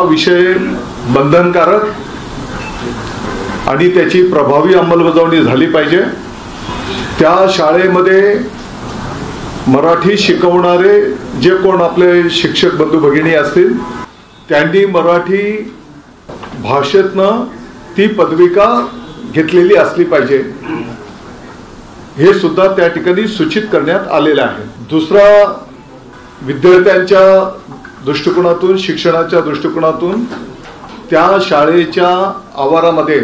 विषय बंधनकारक आणि त्याची प्रभावी अंमलबजावणी झाली पाहिजे। त्या शाळेमध्ये मराठी शिकवणारे जे कोण आपले शिक्षक बंधू भगिनी असतील त्यांनी मराठी भाषेतनं ती पदविका घेतलेली असली पाहिजे, हे सुद्धा त्या ठिकाणी सूचित करण्यात आलेलं आहे। दुसरा, विद्यार्थ्यांच्या दृष्टिकोनातून, शिक्षणाच्या दृष्टिकोनातून त्या शाळेच्या आवारामध्ये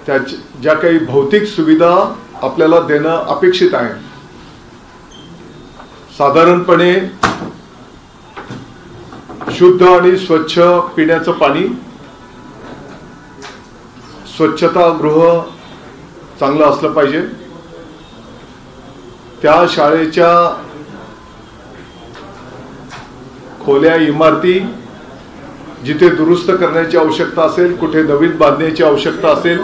त्या ज्या काही भौतिक सुविधा आपल्याला देणं अपेक्षित आहे, साधारणपणे शुद्ध आणि स्वच्छ पिण्याचं पाणी, स्वच्छतागृह चांगलं असलं पाहिजे, त्या शाळेच्या खोल्या इमारती जिथे दुरुस्त करण्याची आवश्यकता असेल, कुठे नवीन बांधण्याची आवश्यकता असेल,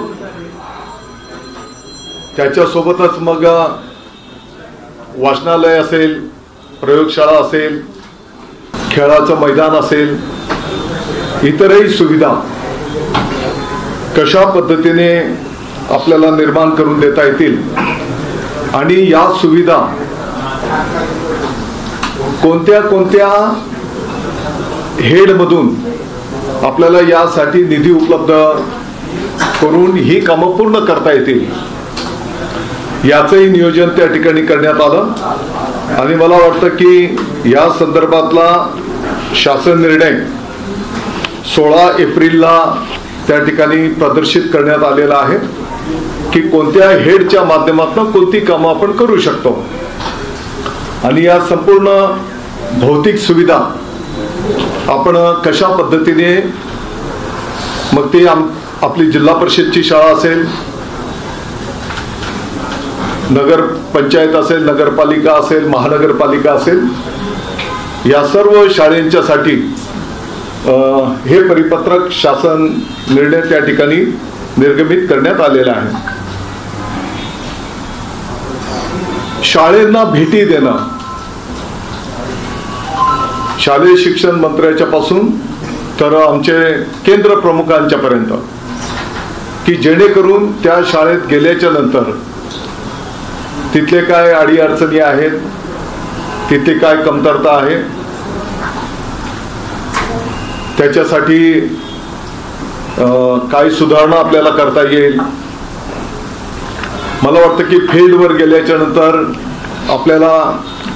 त्याच्यासोबतच मग वाचनालय असेल, प्रयोगशाळा असेल, खेळाचं मैदान असेल, इतरही सुविधा कशा पद्धतीने आपल्याला निर्माण करून देता येतील आणि या सुविधा कोणत्या कोणत्या हेडमधून आपल्याला यासाठी निधी उपलब्ध करून ही कामं पूर्ण करता येतील याचंही नियोजन त्या ठिकाणी करण्यात आलं। आणि मला वाटतं की या संदर्भातला शासन निर्णय 16 एप्रिलला त्या ठिकाणी प्रदर्शित करण्यात आलेला आहे की कोणत्या हेडच्या माध्यमातून कोणती कामं आपण करू शकतो आणि या संपूर्ण भौतिक सुविधा आपण कशा पद्धतीने, मग ते आपली जिल्हा परिषदची शाळा असेल, नगर पंचायत असेल, नगरपालिका असेल, महानगरपालिका असेल, या सर्व शाळांच्यासाठी हे परिपत्रक शासन निर्णय त्या ठिकाणी निर्गमित करण्यात आलेला आहे। शाळेंना भेटी देणं, शालेय शिक्षण मंत्र्याच्या पासून तर आमचे केंद्र प्रमुखांच्या पर्यंत, की जेणेकरून त्या शाळेत गेल्याच्या नंतर तिथले काय अडीअडचणी आहेत, तिथे काय कमतरता आहे, त्याच्यासाठी काय सुधारणा आपल्याला करता येईल। मला वाटतं की फील्डवर गेल्याच्या नंतर आपल्याला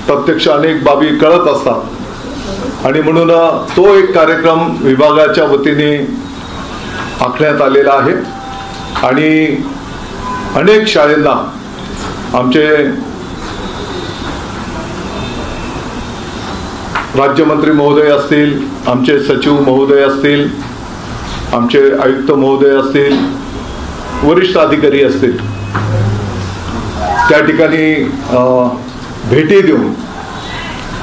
प्रत्यक्ष अनेक बाबी कळत असतात आणि म्हणून तो एक कार्यक्रम विभागाच्या वतीने आखण्यात आलेला आहे आणि अनेक शाळांना आमचे राज्यमंत्री महोदय असतील, आमचे सचिव महोदय असतील, आमचे आयुक्त महोदय असतील, वरिष्ठ अधिकारी असतील, त्या ठिकाणी भेटी देऊन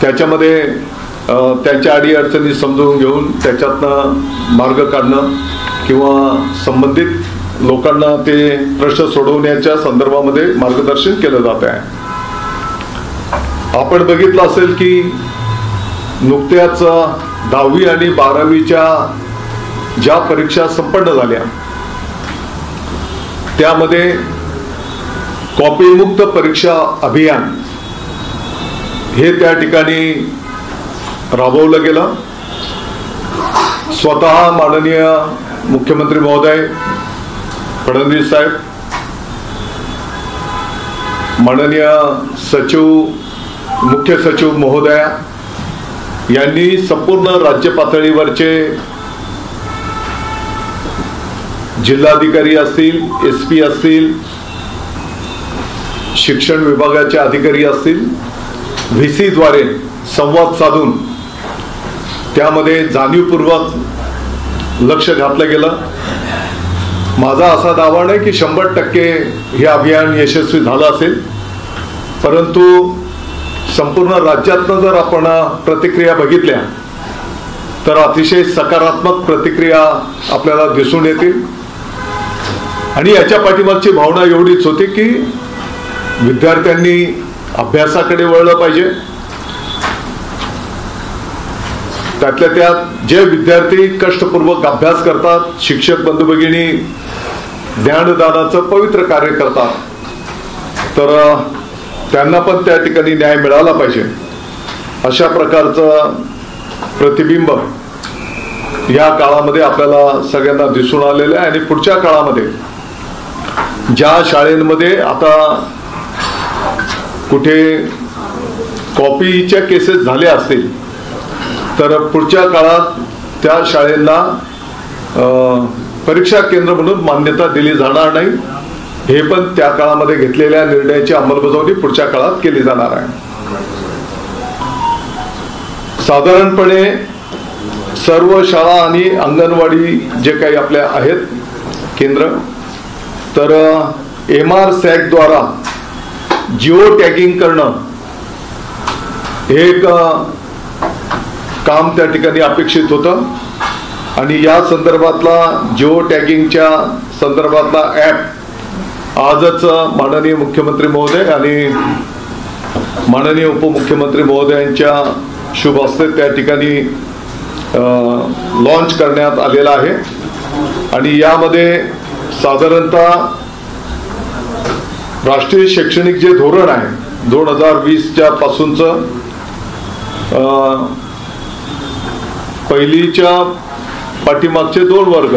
त्याच्यामध्ये त्यांच्या अडीअडचणी समजून घेऊन त्याच्यातनं मार्ग काढणं किंवा संबंधित लोकांना ते प्रश्न सोडवण्याच्या संदर्भामध्ये मार्गदर्शन केलं जात आहे। आपण बघितलं असेल की नुकत्याच 10वी आणि 12वीच्या ज्या परीक्षा संपन्न झाल्या त्यामध्ये कॉपीमुक्त परीक्षा अभियान हे त्या ठिकाणी राबवलं गेलं। स्वतः माननीय मुख्यमंत्री महोदय फडणवीस साहेब, माननीय मुख्य सचिव महोदया यांनी संपूर्ण राज्य पातळीवरचे जिल्हाधिकारी असतील, SP असतील, शिक्षण विभागाचे अधिकारी असतील, VC द्वारे संवाद साधून त्यामध्ये जाणीवपूर्वक लक्ष घातलं गेलं। माझा असा दावा नाही की 100% हे अभियान यशस्वी झालं असेल, परंतु संपूर्ण राज्यातनं जर आपण प्रतिक्रिया बघितल्या तर अतिशय सकारात्मक प्रतिक्रिया आपल्याला दिसून येतील आणि याच्या पाठीमागची भावना एवढीच होती की विद्यार्थ्यांनी अभ्यासाकडे वळलं पाहिजे, त्यातल्या त्यात जे विद्यार्थी कष्टपूर्वक अभ्यास करतात, शिक्षक बंधू भगिनी ज्ञानदानाचं पवित्र कार्य करतात, तर त्यांना पण त्या ठिकाणी न्याय मिळाला पाहिजे अशा प्रकारचं प्रतिबिंब या काळामध्ये आपल्याला सगळ्यांना दिसून आलेलं आहे. आणि पुढच्या काळामध्ये ज्या शाळेंमध्ये आता कुठे कॉपीच्या केसेस झाल्या असतील तर पुढच्या काळात त्या शाळेंना परीक्षा केंद्र म्हणून मान्यता दिली जाणार नाही. हे पण त्या काळामध्ये घेतलेल्या निर्णयाची अंमलबजावणी पुढच्या काळात केली जाणार आहे. साधारणपणे सर्व शाळा आणि अंगणवाडी जे काही आपल्या आहेत केंद्र, तर MR-SAG द्वारा जिओ टॅगिंग करणं हे एक काम त्या ठिकाणी अपेक्षित होतं. आणि या संदर्भातला जिओ टॅगिंगच्या संदर्भातला ॲप आजच माननीय मुख्यमंत्री महोदय आणि माननीय उपमुख्यमंत्री महोदयांच्या शुभ हस्ते त्या ठिकाणी लॉन्च करण्यात आलेला आहे. आणि यामध्ये साधारणतः राष्ट्रीय शैक्षणिक जे धोरण आहे 2020च्या पासूनचं पहिलीच्या पाठीमागचे 2 वर्ग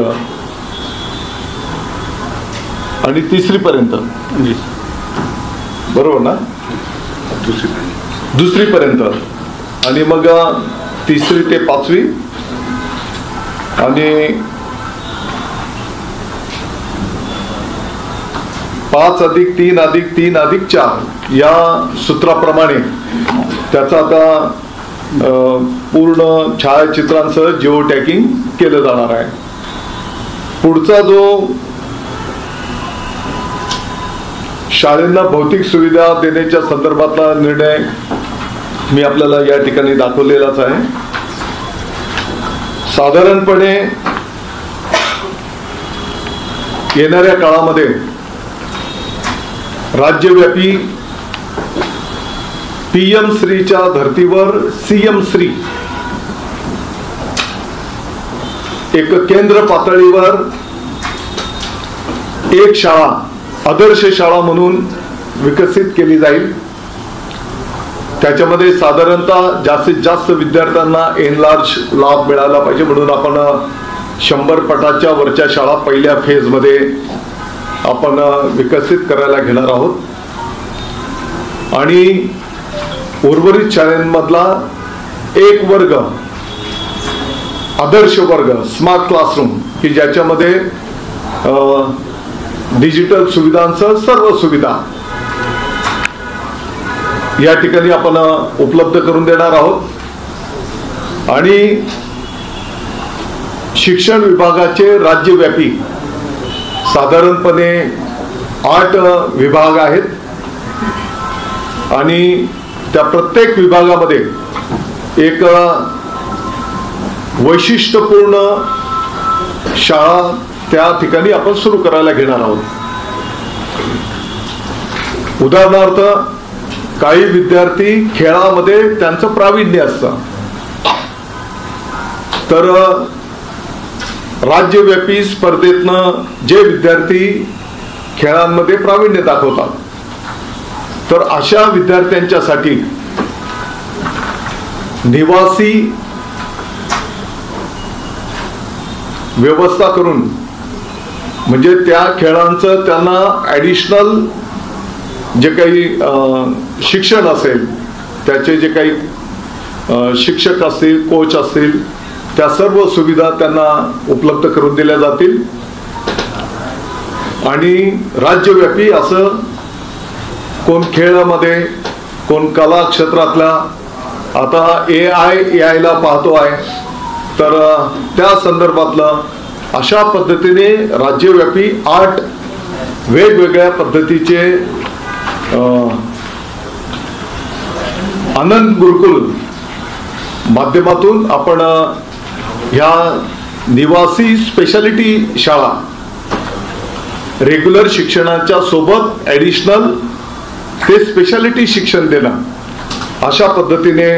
आणि 3री पर्यंत, बरोबर ना, 2री पर्यंत, आणि मग 3री ते 5वी आणि 5+3+3+4 या सूत्राप्रमाणे त्याचा आता पूर्ण छायाचित्रांसह जिओ टॅगिंग केलं जाणार आहे. पुढचा जो शाळेंना भौतिक सुविधा देण्याच्या संदर्भातला निर्णय मी आपल्याला या ठिकाणी दाखवलेलाच आहे. साधारणपणे येणाऱ्या काळामध्ये राज्यव्यापी PM श्रीच्या धर्तीवर CM श्री एक केंद्र पातळीवर एक शाळा आदर्श शाळा म्हणून विकसित केली जाईल. त्याच्यामध्ये साधारणतः जास्तीत जास्त विद्यार्थ्यांना एनलार्ज लाभ मिळाला पाहिजे म्हणून आपण 100 पटाच्या वरच्या शाळा पहिल्या फेजमध्ये आपण विकसित करायला घेणार आहोत. आणि उर्वरित शाळांमधला एक वर्ग आदर्श वर्ग स्मार्ट क्लासरूम की ज्याच्यामध्ये डिजिटल सुविधांसह सर्व सुविधा या ठिकाणी आपण उपलब्ध करून देणार आहोत. आणि शिक्षण विभागाचे राज्यव्यापी साधारणपणे 8 विभाग आहेत आणि त्या प्रत्येक विभागामध्ये एक वैशिष्ट्यपूर्ण शाळा त्या ठिकाणी आपण सुरू करायला घेणार आहोत. उदाहरणार्थ काही विद्यार्थी खेळामध्ये त्यांचं प्रावीण्य असतं, तर राज्यव्यापी स्पर्धेतनं जे विद्यार्थी खेळांमध्ये प्रावीण्य दाखवतात, तर अशा विद्यार्थ्यांच्यासाठी निवासी व्यवस्था करून म्हणजे त्या खेळांचं त्यांना ॲडिशनल जे काही शिक्षण असेल, त्याचे जे काही शिक्षक असतील, कोच असतील, त्या सर्व सुविधा त्यांना उपलब्ध करून दिल्या जातील. आणि राज्यव्यापी असं कोण खेळामध्ये, कोण कला क्षेत्रातला, आता AI ला पाहतो आहे, तर त्या संदर्भातलं अशा पद्धतीने राज्यव्यापी 8 वेगवेगळ्या पद्धतीचे आनंद गुरुकुल माध्यमातून आपण ह्या निवासी स्पेशालिटी शाळा रेग्युलर शिक्षणाच्या सोबत ॲडिशनल ते स्पेशालिटी शिक्षण देणं, अशा पद्धतीने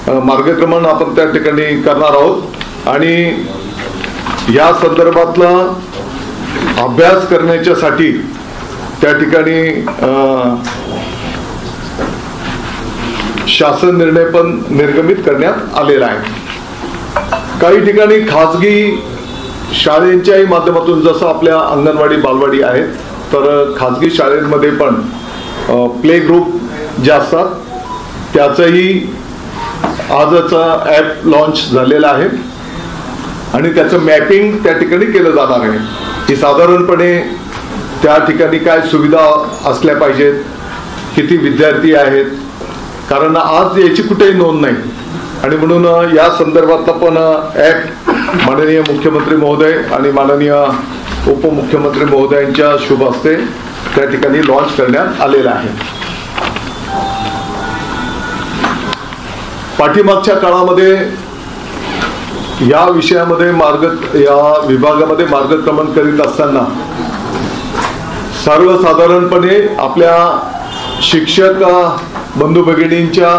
मार्गक्रमण आपण त्या ठिकाणी करणार आहोत आणि या संदर्भातला अभ्यास करण्याच्यासाठी त्या ठिकाणी शासन निर्णय पण निर्गमित करण्यात आलेला आहे। काही ठिकाणी खाजगी शाळेंच्याही माध्यमातून जसं आपल्या अंगणवाडी बालवाडी आहेत तर खाजगी शाळेंमध्ये पण प्ले ग्रुप जे असतात त्याचंही आजचा ॲप लॉन्च झालेला आहे आणि त्याचं मॅपिंग त्या ठिकाणी केलं जाणार आहे की साधारणपणे त्या ठिकाणी काय सुविधा असल्या पाहिजेत, किती विद्यार्थी आहेत, कारण आज याची कुठेही नोंद नाही आणि म्हणून या संदर्भातला पण ॲप माननीय मुख्यमंत्री महोदय आणि माननीय उपमुख्यमंत्री महोदयांच्या शुभ हस्ते त्या ठिकाणी लॉन्च करण्यात आलेला आहे। पाठीमागच्या काळामध्ये या विषयामध्ये या विभागामध्ये मार्गक्रमण करीत असताना सर्वसाधारणपणे आपल्या शिक्षक बंधू भगिनींच्या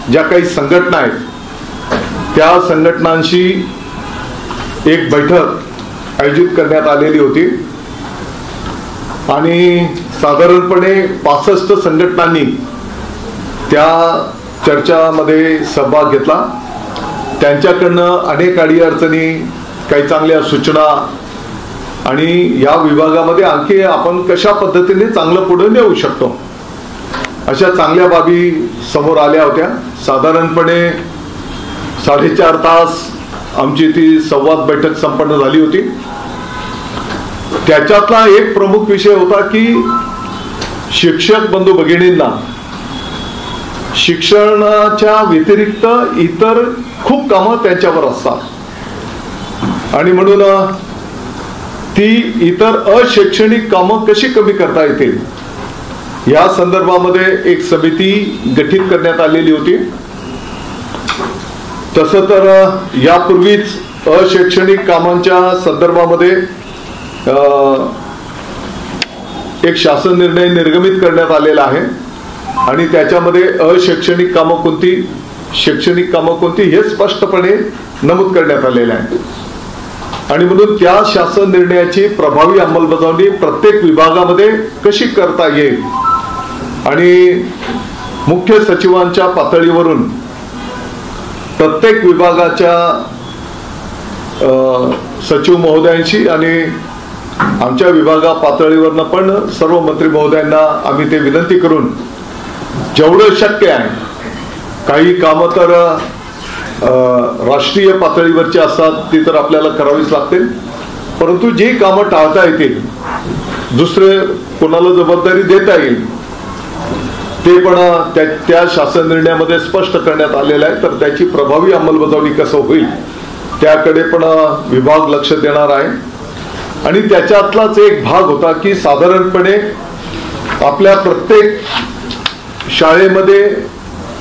ज्या काही संघटना आहेत त्या संघटनांशी एक बैठक आयोजित करण्यात आलेली होती आणि साधारणपणे 65 संघटनांनी त्या चर्चामध्ये सहभाग घेतला। त्यांच्याकडनं अनेक अडीअडचणी, काही चांगल्या सूचना आणि या विभागामध्ये आणखी आपण कशा पद्धतीने चांगलं पुढे नेऊ शकतो अशा चांगल्या बाबी समोर आल्या होत्या। साधारणपणे 4.5 तास आमची ती संवाद बैठक संपन्न झाली होती। त्याच्यातला एक प्रमुख विषय होता की शिक्षक बंधू भगिनींना शिक्षणाच्या व्यतिरिक्त इतर खूप कामं त्यांच्यावर असतात आणि म्हणून ती इतर अशैक्षणिक कामं कशी कमी करता येतील या संदर्भामध्ये एक समिती गठीत करण्यात आलेली होती। तसं तर यापूर्वीच अशैक्षणिक कामांच्या संदर्भामध्ये एक शासन निर्णय निर्गमित करण्यात आलेला आहे आणि त्याच्यामध्ये अशैक्षणिक कामं कोणती, शैक्षणिक कामं कोणती हे स्पष्टपणे नमूद करण्यात आलेलं आहे आणि म्हणून त्या शासन निर्णयाची प्रभावी अंमलबजावणी प्रत्येक विभागामध्ये कशी करता येईल आणि मुख्य सचिवांच्या पातळीवरून प्रत्येक विभागाच्या सचिव महोदयांशी आणि आमच्या विभागा पातळीवरनं पण सर्व मंत्री महोदयांना आम्ही ते विनंती करून जेवढं शक्य आहे, काही कामं तर राष्ट्रीय पातळीवरची असतात ती तर आपल्याला करावीच लागतील, परंतु जी कामं टाळता येतील, दुसरे कोणाला जबाबदारी देता येईल ते पण त्या शासन निर्णयामध्ये स्पष्ट करण्यात आलेलं आहे। तर त्याची प्रभावी अंमलबजावणी कसं होईल त्याकडे पण विभाग लक्ष देणार आहे आणि त्याच्यातलाच एक भाग होता की साधारणपणे आपल्या प्रत्येक शाळेमध्ये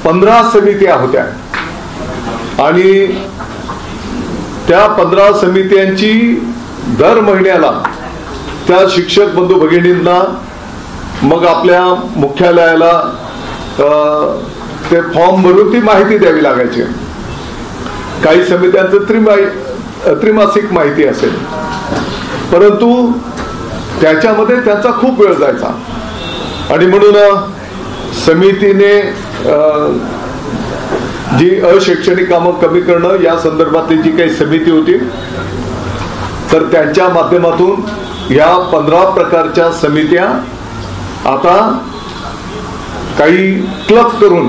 15 समित्या होत्या आणि त्या 15 समित्यांची दर महिन्याला त्या शिक्षक बंधू भगिनींना मग आपल्या मुख्यालयाला ते फॉर्म भरून ती माहिती द्यावी लागायची। काही समित्यांचं त्रिमासिक माहिती असेल, परंतु त्याच्यामध्ये त्यांचा खूप वेळ जायचा आणि म्हणून समितीने जी अशैक्षणिक कामं कमी करणं या संदर्भातली जी काही समिती होती तर त्यांच्या माध्यमातून या 15 प्रकारच्या समित्या आता काही क्लब करून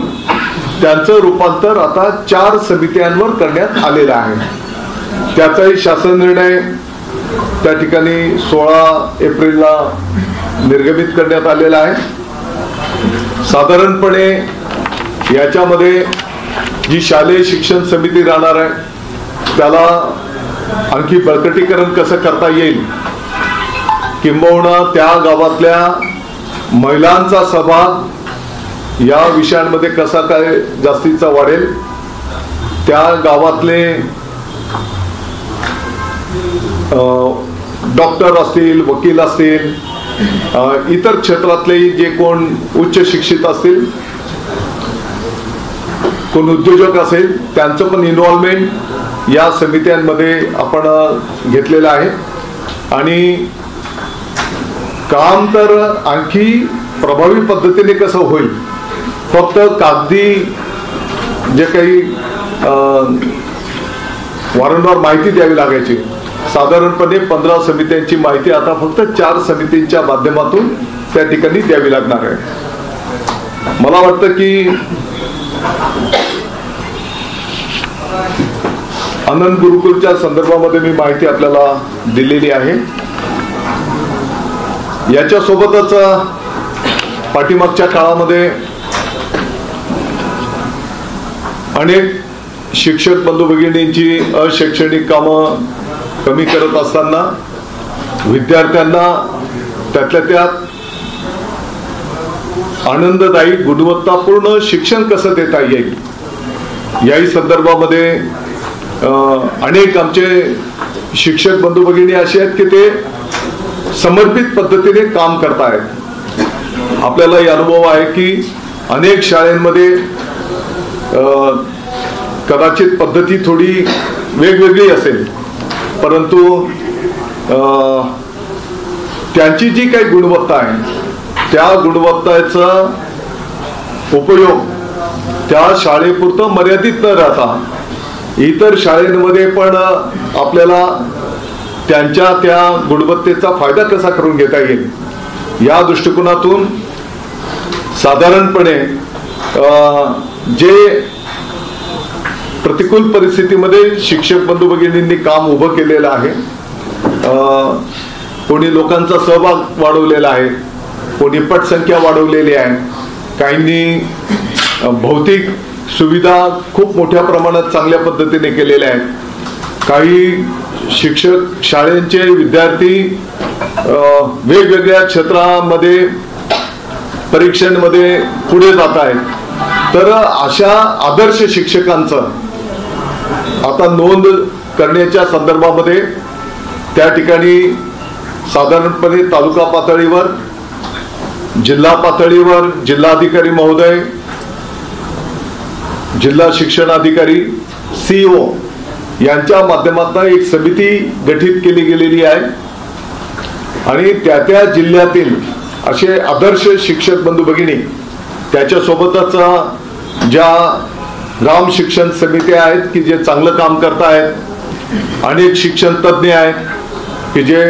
त्यांचं रूपांतर आता 4 समित्यांवर करण्यात आलेलं आहे। त्याचाही शासन निर्णय त्या ठिकाणी 16 एप्रिलला निर्गमित करण्यात आलेला आहे। साधारणपणे याच्यामध्ये जी शालेय शिक्षण समिती राहणार आहे त्याला आणखी बळकटीकरण कसं करता येईल, किंबहुना त्या गावातल्या महिलांचा सहभाग या विषयांमध्ये कसा काय जास्तीचा वाढेल, त्या गावातले डॉक्टर असतील, वकील असतील, इतर क्षेत्रातले जे कोण उच्च शिक्षित असतील कोण उद्योजक असेल त्यांचं पण इन्व्हॉल्वमेंट या समित्यांमध्ये आपण घेतलेलं आहे आणि काम तर आणखी प्रभावी पद्धतीने कसं होईल, फक्त कागदी जे काही वारंवार माहिती द्यावी लागायची, साधारणपणे 15 समित्यांची माहिती आता फक्त 4 समितींच्या माध्यमातून त्या ठिकाणी द्यावी लागणार आहे. मला वाटतं की आनंद गुरुकुलच्या संदर्भामध्ये मी माहिती आपल्याला दिलेली आहे. याच्यासोबतच पाठीमागच्या काळामध्ये अनेक शिक्षक बंधू भगिनींची अशैक्षणिक कामं कमी करत असताना विद्यार्थ्यांना त्यातल्या त्यात आनंददायी गुणवत्तापूर्ण शिक्षण कसं देता येईल याही संदर्भामध्ये अनेक आमचे शिक्षक बंधू भगिनी असे आहेत की ते समर्पित पद्धतीने काम करतायत. आपल्यालाही अनुभव आहे की अनेक शाळांमध्ये कदाचित पद्धती थोडी वेगवेगळी असेल, परंतु त्यांची जी काही गुणवत्ता आहे त्या गुणवत्तेचा उपयोग त्या शाळेपुरतं मर्यादित न राहता इतर शाळेमध्ये पण आपल्याला त्यांच्या त्या गुणवत्तेचा फायदा कसा करून घेता येईल या दृष्टिकोनातून साधारणपणे जे प्रतिकूल परिस्थितीमध्ये शिक्षक बंधू भगिनींनी काम उभं केलेलं आहे, कोणी लोकांचा सहभाग वाढवलेला आहे, कोणी पटसंख्या वाढवलेली आहे, काहींनी भौतिक सुविधा खूप मोठ्या प्रमाणात चांगल्या पद्धतीने केलेल्या आहेत, काही शिक्षक शाळेचे विद्यार्थी वेगवेगळ्या क्षेत्रामध्ये परीक्षांमध्ये पुढे जात आहेत. तर अशा आदर्श शिक्षकांचं आता नोंद करण्याच्या संदर्भामध्ये त्या ठिकाणी साधारणपणे तालुका पातळीवर, जिल्हा पातळीवर जिल्हाधिकारी महोदय, जिल्हा शिक्षण अधिकारी, CEO यांच्या माध्यमातून एक समिती गठीत केली गेलेली आहे आणि त्या जिल्ह्यातील असे आदर्श शिक्षक बंधू भगिनी, त्याच्यासोबतच ज्या ग्राम शिक्षण समित्या आहेत की जे चांगलं काम करतायत, अनेक शिक्षण तज्ज्ञ आहेत की जे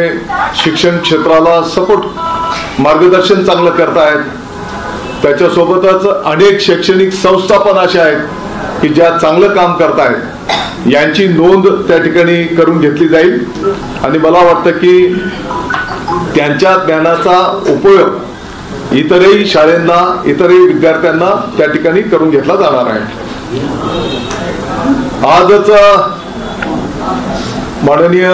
शिक्षण क्षेत्राला सपोर्ट मार्गदर्शन चांगलं करतायत, त्याच्यासोबतच अनेक शैक्षणिक संस्था पण अशा आहेत की ज्या चांगलं काम करतायत, यांची नोंद त्या ठिकाणी करून घेतली जाईल आणि मला वाटतं की त्यांच्या ज्ञानाचा उपयोग इतरही शाळांना, इतरही विद्यार्थ्यांना त्या ठिकाणी करून घेतला जाणार आहे. आजच माननीय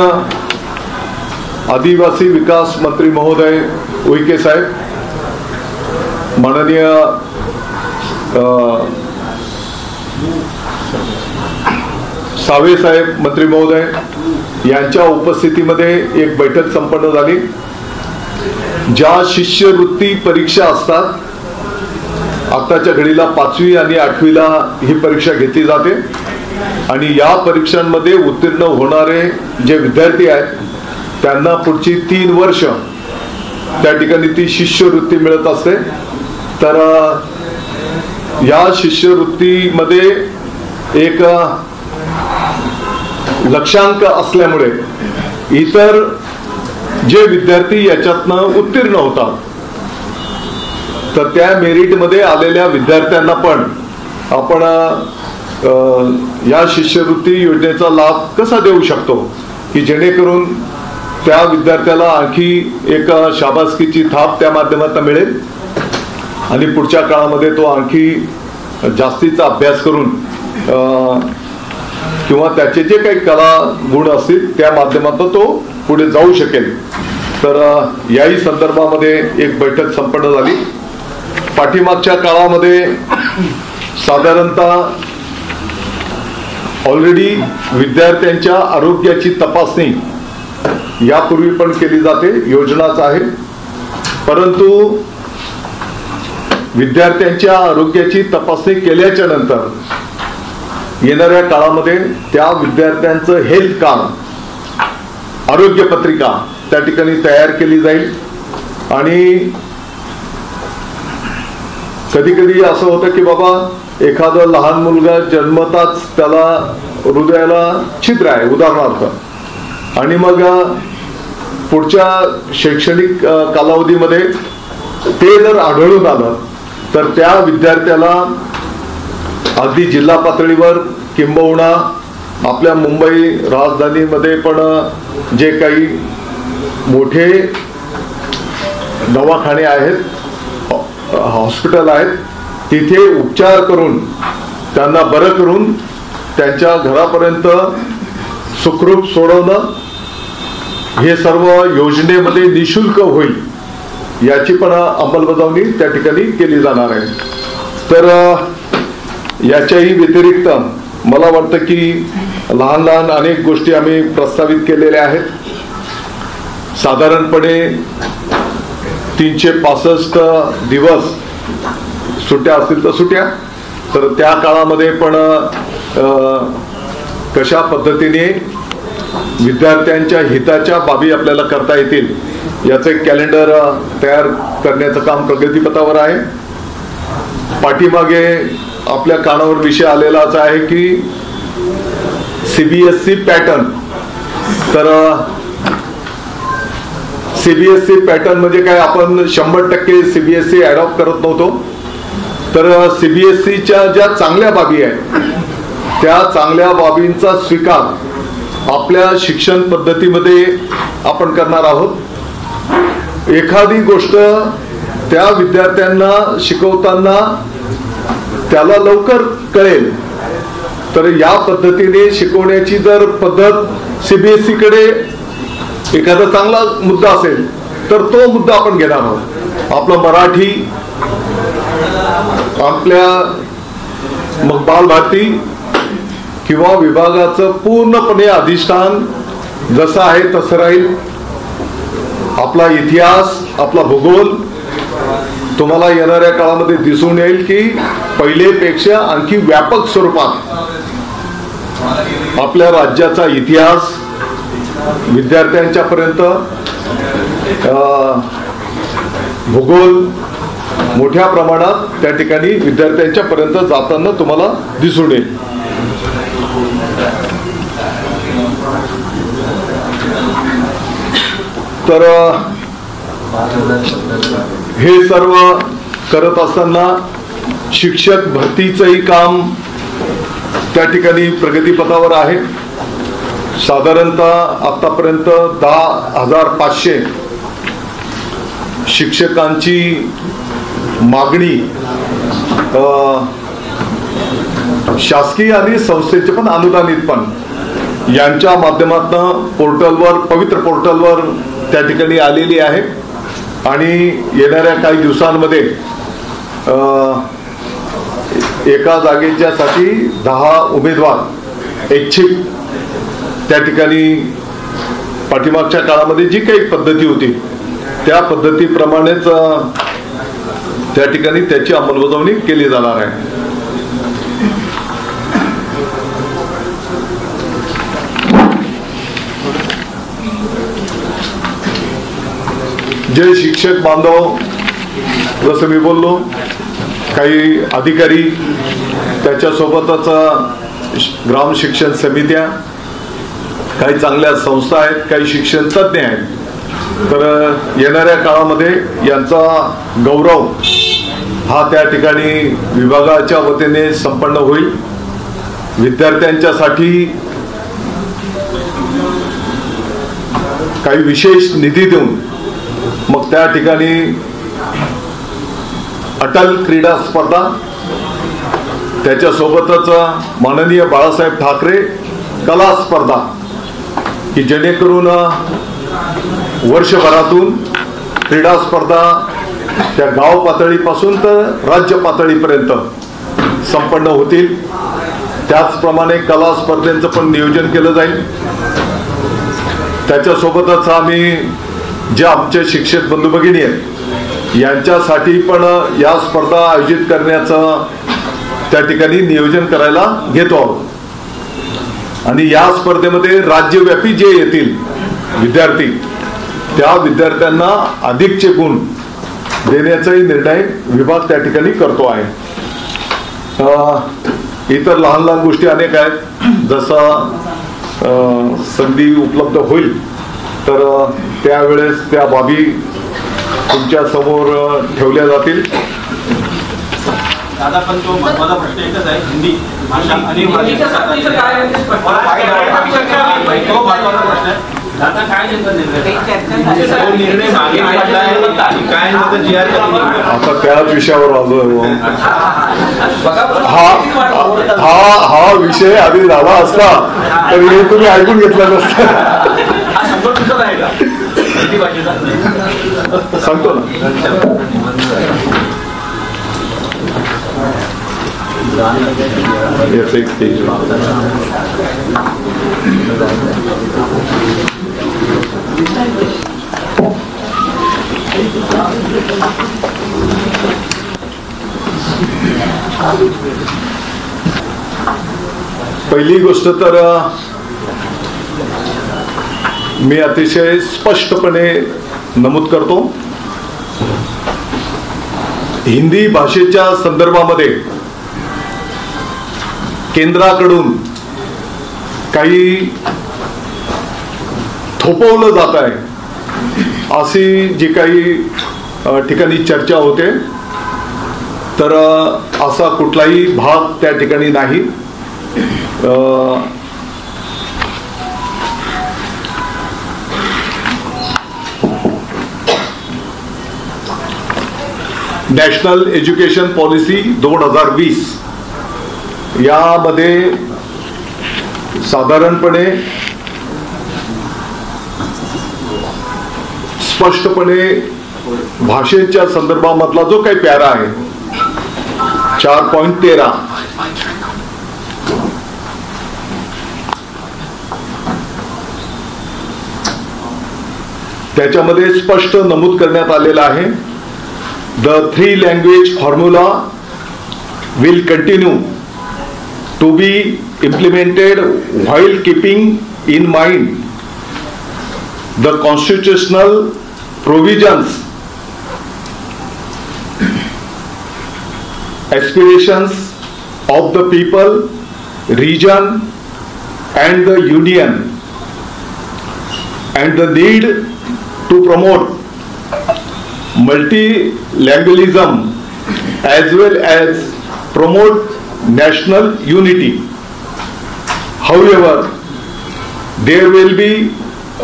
आदिवासी विकास मंत्री महोदय उईके साहेब, माननीय सावे साहेब मंत्री महोदय यांच्या उपस्थितीमध्ये एक बैठक संपन्न झाली. ज्या शिष्यवृत्ती परीक्षा असतात, आताच्या घडीला 5वी आणि 8वीला ही परीक्षा घेतली जाते आणि या परीक्षांमध्ये उत्तीर्ण होणारे जे विद्यार्थी आहेत त्यांना पुढची 3 वर्ष त्या ठिकाणी ती शिष्यवृत्ती मिळत असते. तर या शिष्यवृत्तीमध्ये एक लक्षांक असल्यामुळे इतर जे विद्यार्थी याच्यातनं उत्तीर्ण होतात तर त्या मेरिटमध्ये आलेल्या विद्यार्थ्यांना पण आपण या शिष्यवृत्ती योजनेचा लाभ कसा देऊ शकतो की जेणेकरून त्या विद्यार्थ्याला आणखी एक शाबासकीची थाप त्या माध्यमातून मिळेल आणि पुढच्या काळामध्ये तो आणखी जास्तीचा अभ्यास करून किंवा त्याचे जे काही कला गुण असतील त्या माध्यमातून तो पुढे जाऊ शकेल. तर याही संदर्भामध्ये एक बैठक संपन्न झाली. पाठीमागच्या काळामध्ये साधारणतः ऑलरेडी विद्यार्थ्यांच्या आरोग्याची तपासणी यापूर्वी पण केली जाते, योजनाच आहे, परंतु विद्यार्थ्यांच्या आरोग्याची तपासणी केल्याच्या नंतर येणाऱ्या काळामध्ये त्या विद्यार्थ्यांचं हेल्थ कार्ड, आरोग्य पत्रिका त्या ठिकाणी तयार केली जाईल. आणि कधी कधी असं होतं की बाबा एखादा लहान मुलगा जन्मताच त्याला हृदयाला छिद्र आहे उदाहरणार्थ, आणि मग पुढच्या शैक्षणिक कालावधीमध्ये ते जर आढळून आलं तर त्या विद्यार्थ्याला अगदी जिल्हा पातळीवर किंबहुना आपल्या मुंबई राजधानीमध्ये पण जे काही मोठे दवाखाने आहेत, हॉस्पिटल आहेत, तिथे उपचार करून त्यांना बरं करून त्यांच्या घरापर्यंत सुखरूप सोडवणं हे सर्व योजनेमध्ये निशुल्क होईल, याची पण अंमलबजावणी त्या ठिकाणी केली जाणार आहे. तर याच्याही व्यतिरिक्त मला वाटतं की लहान लहान अनेक गोष्टी आम्ही प्रस्तावित केलेल्या आहेत. साधारणपणे 365 दिवस सुट्ट्या असतील तर सुट्ट्या, तर त्या काळामध्ये पण कशा पद्धतीने विद्यार्थ्यांच्या हिताच्या बाबी आपल्याला करता येतील याचं एक कॅलेंडर तयार करण्याचं काम प्रगतीपथावर आहे. पाठीमागे आपल्या कानावर विषय आलेलाच आहे की CBSE पॅटर्न. तर CBSE पॅटर्न म्हणजे काय, आपण 100% CBSE अडॉप्ट करत नव्हतो. तर CBSEच्या ज्या चांगल्या बाबी आहेत त्या चांगल्या बाबींचा स्वीकार आपल्या शिक्षण पद्धतीमध्ये आपण करणार आहोत. एखादी गोष्ट त्या विद्यार्थ्यांना शिकवताना त्याला लवकर कळेल, तर या पद्धतीने शिकवण्याची जर पद्धत CBSE कडे एखादा चांगला मुद्दा असेल तर तो मुद्दा आपण घेणार आहोत. आपलं मराठी, आपल्या मग बालभारती किंवा विभागाचं पूर्णपणे अधिष्ठान जसं आहे तसं राहील. आपला इतिहास, आपला भूगोल तुम्हाला येणाऱ्या काळामध्ये दिसून येईल की पहिलेपेक्षा आणखी व्यापक स्वरूपात आपल्या राज्याचा इतिहास विद्यार्थ्यांच्या पर्यंत, भूगोल मोठ्या प्रमाणात त्या ठिकाणी विद्यार्थ्यांच्या पर्यंत जाताना तुम्हाला दिसून येईल. तर हे सर्व करत असताना शिक्षक भरतीचंही काम त्या ठिकाणी प्रगतीपथावर आहे. साधारणतः आतापर्यंत 10,500 शिक्षकांची मागणी शासकीय आणि संस्थेचे पण अनुदानित पण यांच्या माध्यमातून पोर्टलवर, पवित्र पोर्टलवर त्या ठिकाणी आलेली आहे. आणि येणाऱ्या काही दिवसांमध्ये एका जागेच्यासाठी 10 उमेदवार इच्छुक त्या ठिकाणी पाठीमागच्या काळामध्ये जी काही पद्धती होती त्या पद्धतीप्रमाणेच त्या ठिकाणी त्याची अंमलबजावणी केली जाणार आहे. जे शिक्षक बांधव, जसं मी बोललो, काही अधिकारी, त्याच्यासोबतच ग्राम शिक्षण समित्या, काही चांगल्या संस्था आहेत, काही शिक्षण तज्ञ आहेत. तर येणाऱ्या काळामध्ये यांचा गौरव हा त्या ठिकाणी विभागाच्या वतीने संपन्न होईल. विद्यार्थ्यांच्यासाठी काही विशेष निधी देऊन मग त्या ठिकाणी अटल क्रीडा स्पर्धा, त्याच्यासोबतच माननीय बाळासाहेब ठाकरे कला स्पर्धा, की जेणेकरून वर्षभरातून क्रीडा स्पर्धा त्या गाव पातळीपासून तर राज्य पातळीपर्यंत संपन्न होतील. त्याचप्रमाणे कला स्पर्धेचं पण नियोजन केलं जाईल. त्याच्यासोबतच आम्ही जे आमचे शिक्षक बंधू भगिनी आहेत यांच्यासाठी पण या स्पर्धा आयोजित करण्याचं त्या ठिकाणी नियोजन करायला घेतो आहोत. आणि या स्पर्धेमध्ये राज्यव्यापी जे येतील विद्यार्थी त्या विद्यार्थ्यांना अधिकचे गुण देण्याचाही निर्णय विभाग त्या ठिकाणी करतो आहे. इतर लहान लहान गोष्टी अनेक आहेत. जसा संधी उपलब्ध होईल तर त्यावेळेस त्या बाबी तुमच्या समोर ठेवल्या जातील. दादा पण तो महत्त्वाचा प्रश्न एकच आहे, हिंदी भाषा आणि आता त्याच विषयावर आलो. हा विषय आधी झाला असता तर हे तुम्ही ऐकून घेतलं नसतं. सांगतो ना. पहिली गोष्ट तर मी अतिशय स्पष्टपणे नमूद करतो, हिंदी भाषेच्या संदर्भामध्ये केंद्राकडून काही थोपवलं जात आहे अशी जी काही ठिकाणी चर्चा होते, तर असा कुठलाही भाग त्या ठिकाणी नाही. नॅशनल एज्युकेशन पॉलिसी 2020 यामध्ये साधारणपणे स्पष्टपणे भाषेच्या संदर्भामधला जो काही पॅरा आहे 4.13 त्याच्यामध्ये स्पष्ट नमूद करण्यात आलेलं आहे, the 3 language formula will continue to be implemented while keeping in mind the constitutional provisions, aspirations of the people, region and the union, and the need to promote multilingualism as well as promote national unity. However, there will be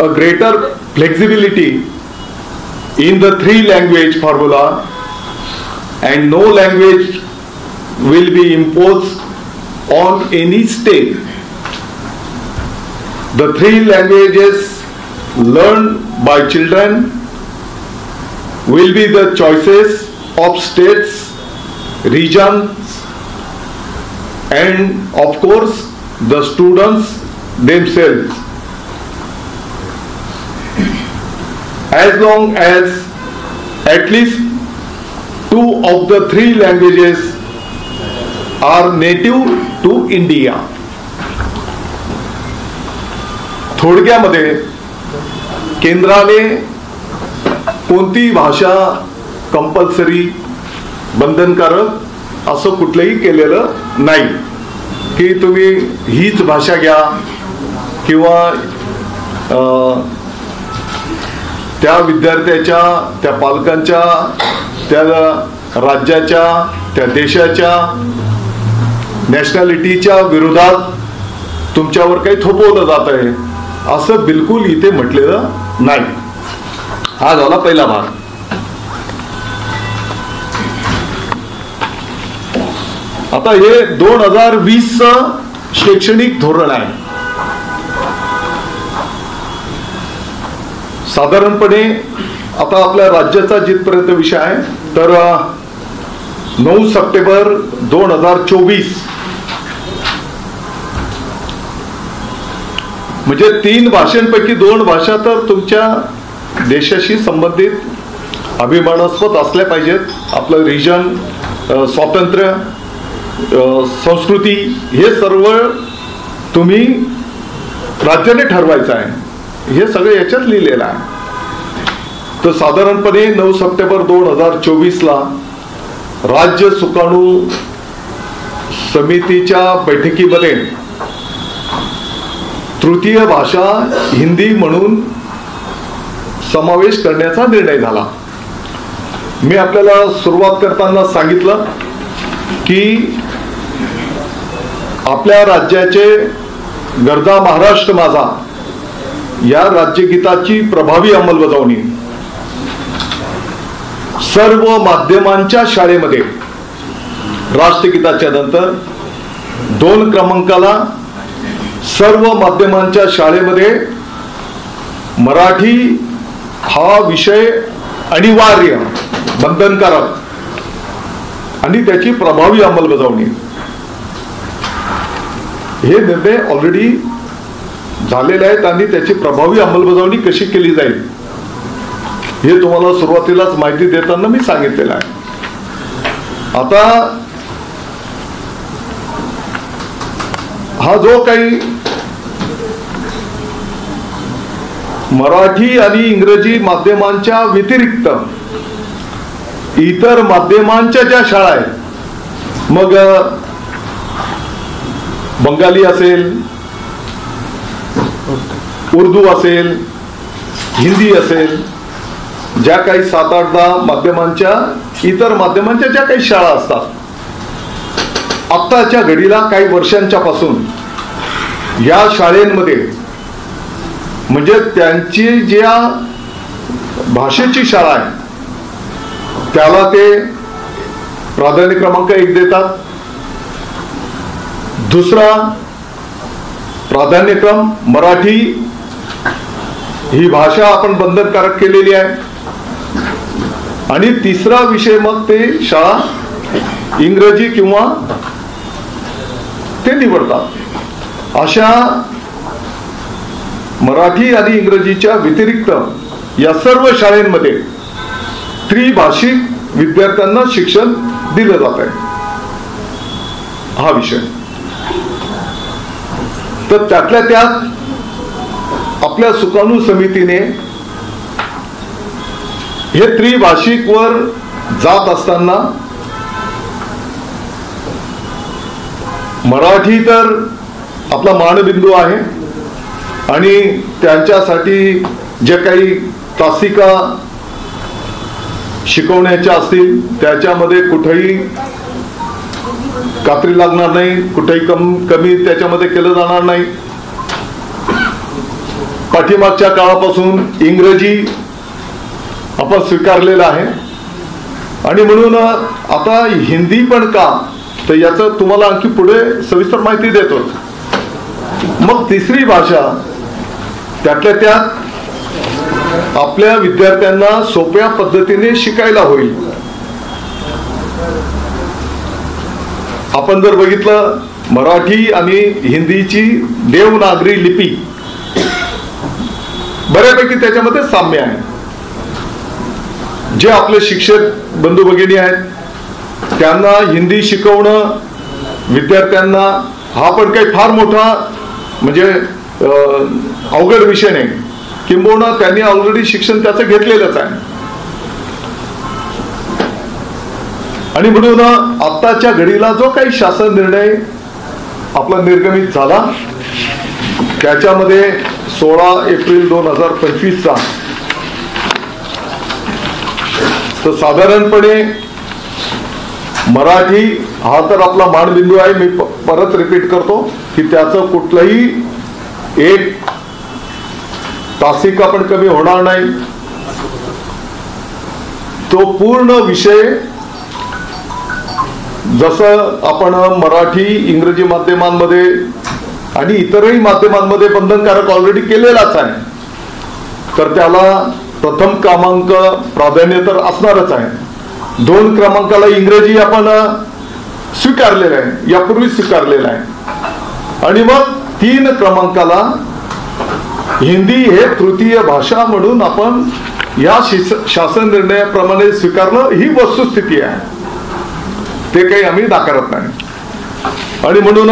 a greater flexibility in the 3 language formula and no language will be imposed on any state. The 3 languages learned by children will be the choices of states, regions, and of course the students themselves. As long as at least 2 of the 3 languages are native to India. थोडक्यामध्ये केंद्राने कोणती भाषा compulsory बंधनकारक असं कुठलंही केलेलं नाही की तुम्ही हीच भाषा घ्या किंवा त्या विद्यार्थ्याच्या, त्या पालकांच्या, त्या राज्याच्या, त्या देशाच्या नॅशनॅलिटीच्या विरोधात तुमच्यावर काही थोपवलं जात आहे असं बिलकुल इथे म्हटलेलं नाही. हा झाला पहिला भाग. आता हे 2020 शैक्षणिक धोरण आहे. साधारणपणे आता आपल्या राज्याचा जिथपर्यंत विषय आहे तर 9 सप्टेंबर 2024 म्हणजे 3 भाषांपैकी 2 भाषा तर तुमच्या देशाशी संबंधित अभिमानास्पद असल्या पाहिजेत. आपलं रिजन, स्वातंत्र्य, संस्कृती हे सर्व तुम्ही राज्याने ठरवायचं आहे, हे सगळं याच्यात लिहिलेलं आहे. तर साधारणपणे 9 सप्टेंबर 2024ला राज्य सुकाणू समितीच्या बैठकीमध्ये तृतीय भाषा हिंदी म्हणून समावेश करण्याचा निर्णय झाला. मी आपल्याला सुरुवात करताना सांगितलं की आपल्या राज्याचे गरजा महाराष्ट्र माझा या राज्यगीताची प्रभावी अंमलबजावणी सर्व माध्यमांच्या शाळेमध्ये राष्ट्रगीताच्या नंतर 2 क्रमांकाला सर्व माध्यमांच्या शाळेमध्ये मराठी हा विषय अनिवार्य, बंधनकारक आणि त्याची प्रभावी अंमलबजावणी, हे निर्णय ऑलरेडी झालेले आहेत आणि त्याची प्रभावी अंमलबजावणी कशी केली जाईल हे तुम्हाला सुरुवातीलाच माहिती देताना मी सांगितलेलं आहे. आता हा जो काही मराठी आणि इंग्रजी माध्यमांच्या व्यतिरिक्त इतर माध्यमांच्या ज्या शाळा आहेत, मग बंगाली असेल, उर्दू असेल, हिंदी असेल, ज्या काही 7-8-10 माध्यमांच्या इतर माध्यमांच्या ज्या काही शाळा असतात, आत्ताच्या घडीला काही वर्षांच्या पासून या शाळेंमध्ये म्हणजे त्यांची ज्या भाषेची शाळा आहे त्याला ते प्राधान्य क्रमांक 1 देतात. दुसरा प्राधान्यक्रम मराठी ही भाषा आपण बंधनकारक केलेली आहे आणि तिसरा विषय मग ते शाळा इंग्रजी किंवा ते निवडतात. अशा मराठी आणि इंग्रजीच्या व्यतिरिक्त या सर्व शाळांमध्ये त्रिभाषिक विद्यार्थ्यांना शिक्षण दिलं जात आहे. हा विषय तर त्यातल्या त्यात आपल्या सुकाणू समितीने हे त्रिभाषिक वर जात असताना मराठी तर आपला मानबिंदू आहे आणि त्यांच्यासाठी जे काही तासिका शिकवण्याच्या असतील त्याच्यामध्ये कुठेही कात्री लागणार नाही, कुठेही कमी त्याच्यामध्ये केलं जाणार नाही. पाठीमागच्या काळापासून इंग्रजी आपण स्वीकारलेलं आहे आणि म्हणून आता हिंदी पण का, तर याचं तुम्हाला आणखी पुढे सविस्तर माहिती देतो. मग तिसरी भाषा त्यातल्या त्यात आपल्या विद्यार्थ्यांना सोप्या पद्धतीने शिकायला होईल. आपण जर बघितलं मराठी आणि हिंदीची देवनागरी लिपी बऱ्यापैकी त्याच्यामध्ये साम्य आहे. जे आपले शिक्षक बंधू भगिनी आहेत त्यांना हिंदी शिकवणं विद्यार्थ्यांना हा पण काही फार मोठा म्हणजे अवघड विषय नाही, किंबहुना त्यांनी ऑलरेडी शिक्षण त्याचं घेतलेलंच आहे. आणि म्हणून आत्ताच्या घडीला जो काही शासन निर्णय आपला निर्गमित झाला त्याच्यामध्ये 16 एप्रिल 2025चा तर साधारणपणे मराठी हा तर आपला मानबिंदू आहे. मी परत रिपीट करतो की त्याचं कुठलंही एक तासिका पण कमी होणार नाही. तो पूर्ण विषय जसं आपण मराठी इंग्रजी माध्यमांमध्ये आणि इतरही माध्यमांमध्ये बंधनकारक ऑलरेडी केलेलाच आहे, तर त्याला प्रथम क्रमांक प्राधान्य तर असणारच आहे. 2 क्रमांकाला इंग्रजी आपण स्वीकारलेलं आहे, यापूर्वी स्वीकारलेलं आहे. आणि मग 3 क्रमांकाला हिंदी हे तृतीय भाषा म्हणून आपण या शासन निर्णयाप्रमाणे स्वीकारलं. ही वस्तुस्थिती आहे, ते काही आम्ही नाकारत नाही. आणि म्हणून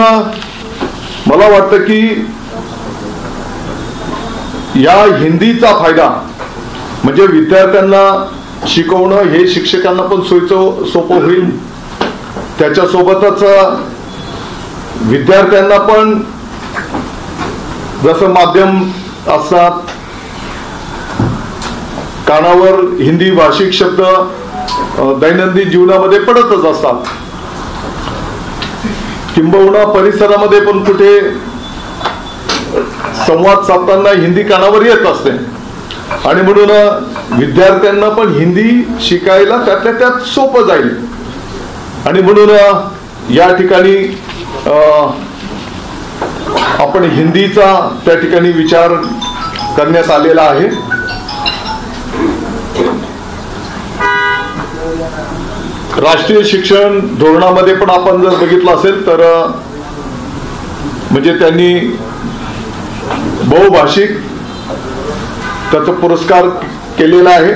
मला वाटतं की या हिंदीचा फायदा म्हणजे विद्यार्थ्यांना शिकवणं हे शिक्षकांना पण सोपं होईल, त्याच्यासोबतच विद्यार्थ्यांना पण जसं माध्यम असतात कानावर हिंदी भाषिक शब्द दैनंदिन जीवनामध्ये पडतच असतात, किंबहुना परिसरामध्ये पण कुठे संवाद साधताना हिंदी कानावर येत असते आणि म्हणून विद्यार्थ्यांना पण हिंदी शिकायला त्यातल्या त्यात सोपं जाईल आणि म्हणून या ठिकाणी आपण हिंदीचा त्या ठिकाणी विचार करण्यात आलेला आहे। राष्ट्रीय शिक्षण धोरणामध्ये पण आपण जर बघितलं असेल तर म्हणजे त्यांनी बहुभाषिक त्याचा पुरस्कार केलेला आहे।